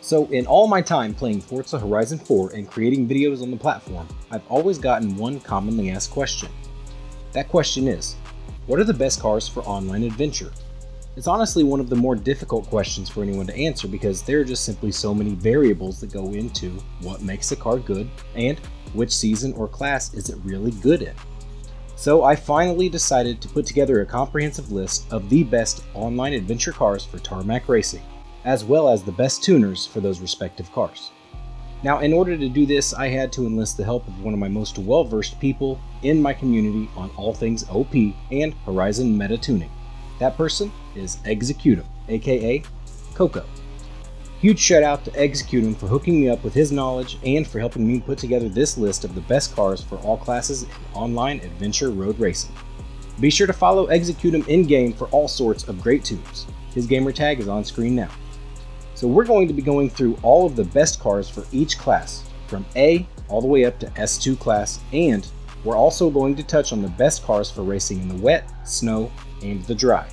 So in all my time playing Forza Horizon 4 and creating videos on the platform, I've always gotten one commonly asked question. That question is, what are the best cars for online adventure? It's honestly one of the more difficult questions for anyone to answer because there are just simply so many variables that go into what makes a car good and which season or class is it really good in. So I finally decided to put together a comprehensive list of the best online adventure cars for tarmac racing, as well as the best tuners for those respective cars. Now, in order to do this, I had to enlist the help of one of my most well-versed people in my community on all things OP and Horizon meta tuning. That person is Executum, aka Coco. Huge shout out to Executum for hooking me up with his knowledge and for helping me put together this list of the best cars for all classes in online adventure road racing. Be sure to follow Executum in-game for all sorts of great tunes. His gamer tag is on screen now. So we're going to be going through all of the best cars for each class, from A all the way up to S2 class, and we're also going to touch on the best cars for racing in the wet, snow, and the dry.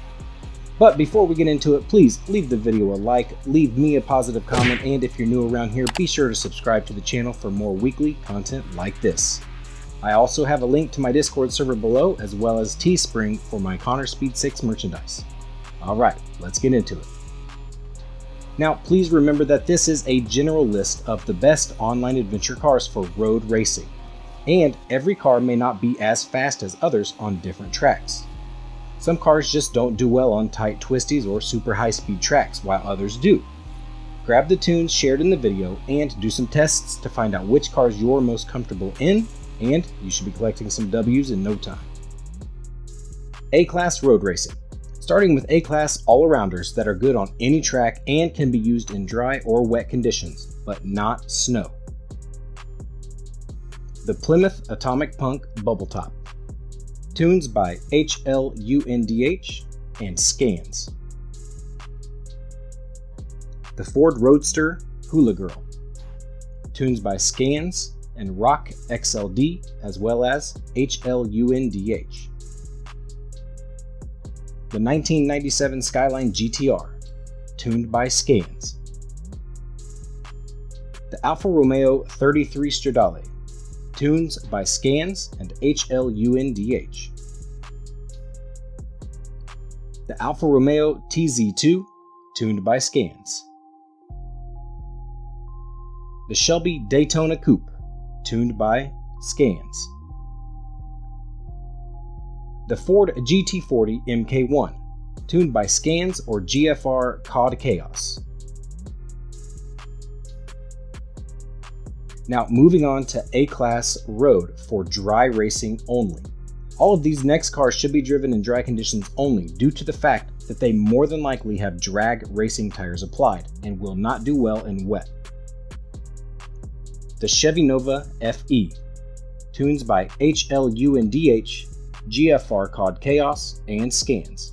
But before we get into it, please leave the video a like, leave me a positive comment, and if you're new around here, be sure to subscribe to the channel for more weekly content like this. I also have a link to my Discord server below, as well as Teespring for my Connor Speed 6 merchandise. Alright, let's get into it. Now, please remember that this is a general list of the best online adventure cars for road racing, and every car may not be as fast as others on different tracks. Some cars just don't do well on tight twisties or super high-speed tracks, while others do. Grab the tunes shared in the video and do some tests to find out which cars you're most comfortable in, and you should be collecting some W's in no time. A-Class Road Racing. Starting with A-Class all-arounders that are good on any track and can be used in dry or wet conditions, but not snow. The Plymouth Atomic Punk Bubble Top. Tunes by HLUNDH and Scans. The Ford Roadster Hula Girl. Tunes by Scans and Rock XLD, as well as HLUNDH. The 1997 Skyline GTR, tuned by Scans. The Alfa Romeo 33 Stradale, tunes by Scans and HLUNDH. The Alfa Romeo TZ2, tuned by Scans. The Shelby Daytona Coupe, tuned by Scans. The Ford GT40 MK1, tuned by Scans or GFR COD Chaos. Now moving on to A-Class Road for dry racing only. All of these next cars should be driven in dry conditions only due to the fact that they more than likely have drag racing tires applied and will not do well in wet. The Chevy Nova FE, tunes by HLUNDH, GFR COD Chaos, and Scans.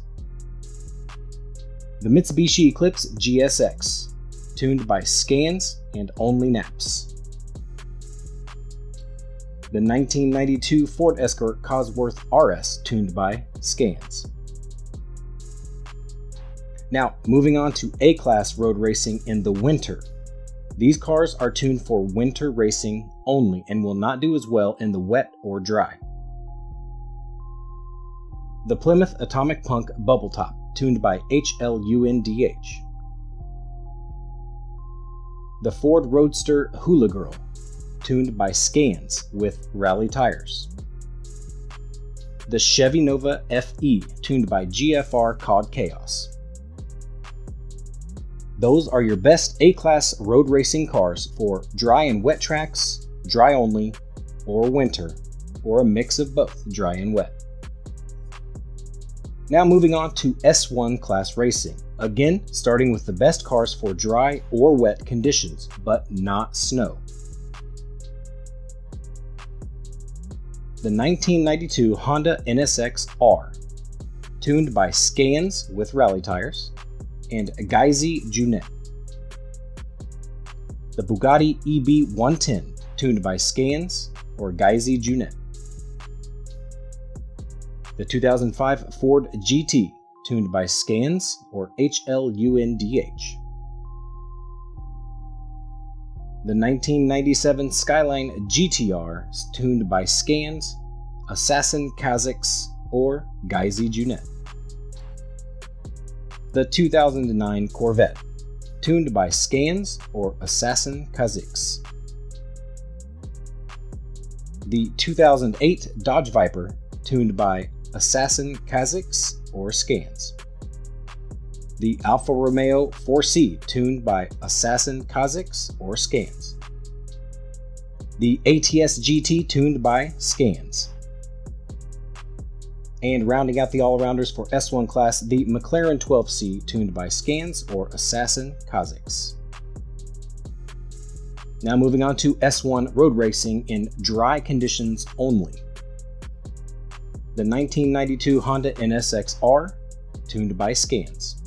The Mitsubishi Eclipse GSX, tuned by Scans and only Naps. The 1992 Ford Escort Cosworth RS, tuned by Scans. Now, moving on to A-Class road racing in the winter. These cars are tuned for winter racing only and will not do as well in the wet or dry. The Plymouth Atomic Punk Bubble Top, tuned by HLUNDH. The Ford Roadster Hula Girl, tuned by Scans with rally tires. The Chevy Nova FE, tuned by GFR COD Chaos. Those are your best A-Class road racing cars for dry and wet tracks, dry only, or winter, or a mix of both dry and wet. Now moving on to S1 class racing, again starting with the best cars for dry or wet conditions, but not snow. The 1992 Honda NSX R, tuned by Scans with rally tires, and Geizy Junet. The Bugatti EB110, tuned by Scans or Geizy Junet. The 2005 Ford GT, tuned by Scans or HLUNDH. the 1997 Skyline GTR tuned by Scans, Assassin Kazakhs, or Geizy Junet. The 2009 Corvette, tuned by Scans or Assassin Kazakhs. The 2008 Dodge Viper, tuned by Assassin Kazakhs or Scans. The Alfa Romeo 4C, tuned by Assassin Kazakhs or Scans. The ATS GT, tuned by Scans. And rounding out the all-rounders for S1 class, the McLaren 12C, tuned by Scans or Assassin Kazakhs. Now moving on to S1 road racing in dry conditions only. The 1992 Honda NSX-R, tuned by Scans.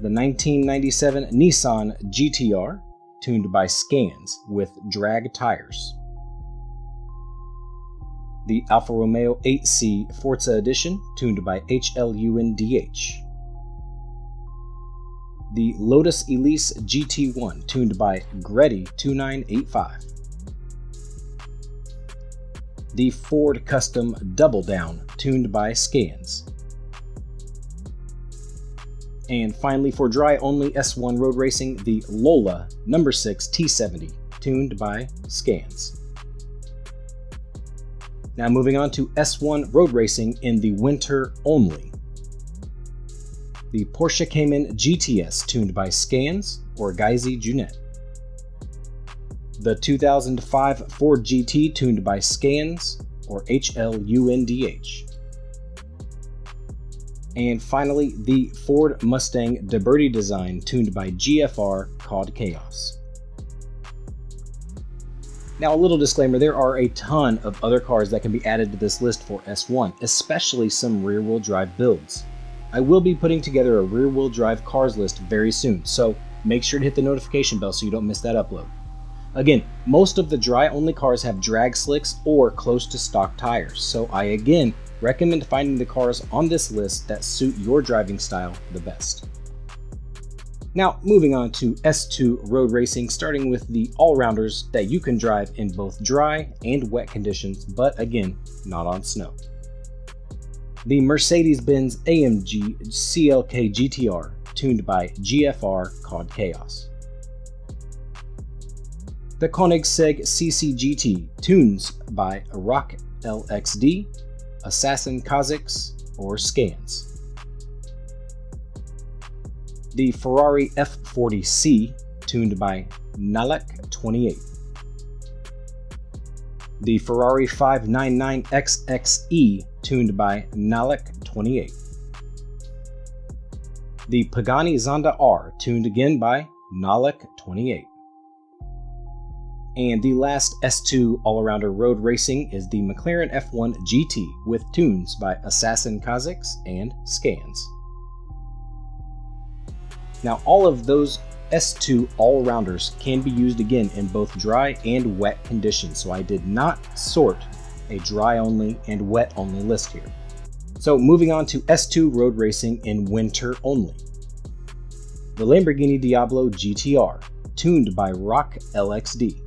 The 1997 Nissan GT-R, tuned by Scans with drag tires. The Alfa Romeo 8C Forza Edition, tuned by HLUNDH. The Lotus Elise GT1, tuned by Greddy 2985. The Ford Custom Double Down, tuned by Scans. And finally, for dry only S1 road racing, the Lola No. 6 T70, tuned by Scans. Now moving on to S1 road racing in the winter only. The Porsche Cayman GTS, tuned by Scans or Geizy Junet. The 2005 Ford GT, tuned by Scans or HLUNDH. And finally, the Ford Mustang DeBerti design, tuned by GFR, called Chaos. Now, a little disclaimer, there are a ton of other cars that can be added to this list for S1, especially some rear-wheel drive builds. I will be putting together a rear-wheel drive cars list very soon, so make sure to hit the notification bell so you don't miss that upload. Again, most of the dry-only cars have drag slicks or close to stock tires, so I again recommend finding the cars on this list that suit your driving style the best. Now, moving on to S2 road racing, starting with the all-rounders that you can drive in both dry and wet conditions, but again, not on snow. The Mercedes-Benz AMG CLK GTR, tuned by GFR, called Chaos. The Koenigsegg CC-GT, tunes by Rock LXD, Assassin Kazakhs, or Scans. The Ferrari F40C, tuned by Nalek 28. The Ferrari 599XXE, tuned by Nalek 28. The Pagani Zonda R, tuned again by Nalek 28. And the last S2 all-arounder road racing is the McLaren F1 GT with tunes by Assassin Kazakhs and Scans. Now, all of those S2 all-rounders can be used again in both dry and wet conditions, so I did not sort a dry-only and wet-only list here. So moving on to S2 road racing in winter only. The Lamborghini Diablo GTR, tuned by Rock LXD.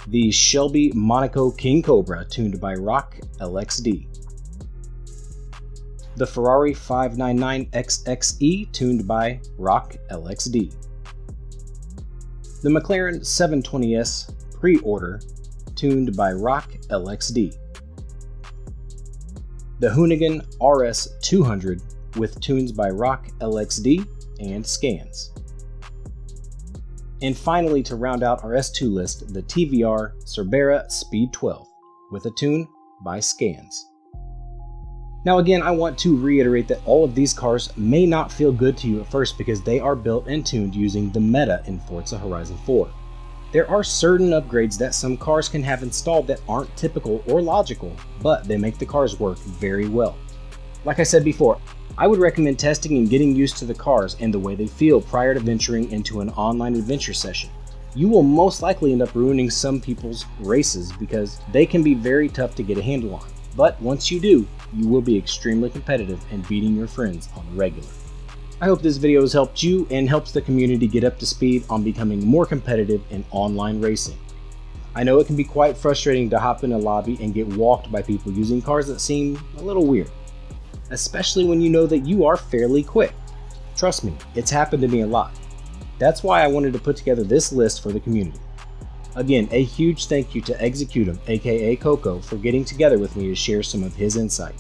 The Shelby Monaco King Cobra, tuned by Rock LXD. The Ferrari 599XXE, tuned by Rock LXD. The McLaren 720S pre-order, tuned by Rock LXD. The Hoonigan RS 200 with tunes by Rock LXD and Scans. And finally, to round out our S2 list, the TVR Cerbera Speed 12 with a tune by Scans. Now again, I want to reiterate that all of these cars may not feel good to you at first because they are built and tuned using the meta in Forza Horizon 4. There are certain upgrades that some cars can have installed that aren't typical or logical, but they make the cars work very well. Like I said before, I would recommend testing and getting used to the cars and the way they feel prior to venturing into an online adventure session. You will most likely end up ruining some people's races because they can be very tough to get a handle on. But once you do, you will be extremely competitive and beating your friends on the regular. I hope this video has helped you and helps the community get up to speed on becoming more competitive in online racing. I know it can be quite frustrating to hop in a lobby and get walked by people using cars that seem a little weird, especially when you know that you are fairly quick. Trust me, it's happened to me a lot. That's why I wanted to put together this list for the community. Again, a huge thank you to Executum, aka Coco, for getting together with me to share some of his insight.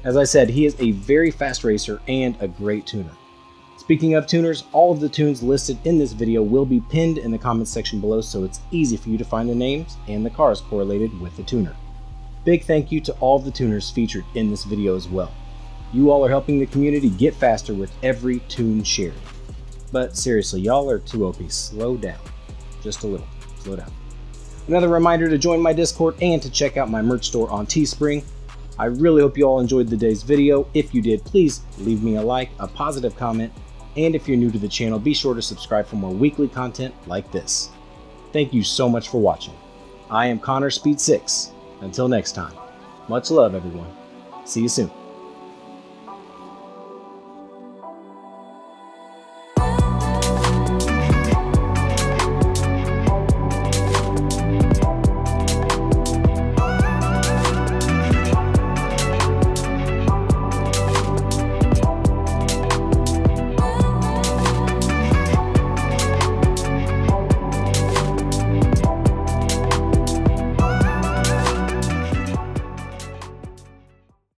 As I said, he is a very fast racer and a great tuner. Speaking of tuners, all of the tunes listed in this video will be pinned in the comments section below, so it's easy for you to find the names and the cars correlated with the tuner. Big thank you to all of the tuners featured in this video as well. You all are helping the community get faster with every tune shared. But seriously, y'all are too OP. Slow down. Just a little. Slow down. Another reminder to join my Discord and to check out my merch store on Teespring. I really hope you all enjoyed today's video. If you did, please leave me a like, a positive comment, and if you're new to the channel, be sure to subscribe for more weekly content like this. Thank you so much for watching. I am Connor Speed 6. Until next time, much love everyone. See you soon.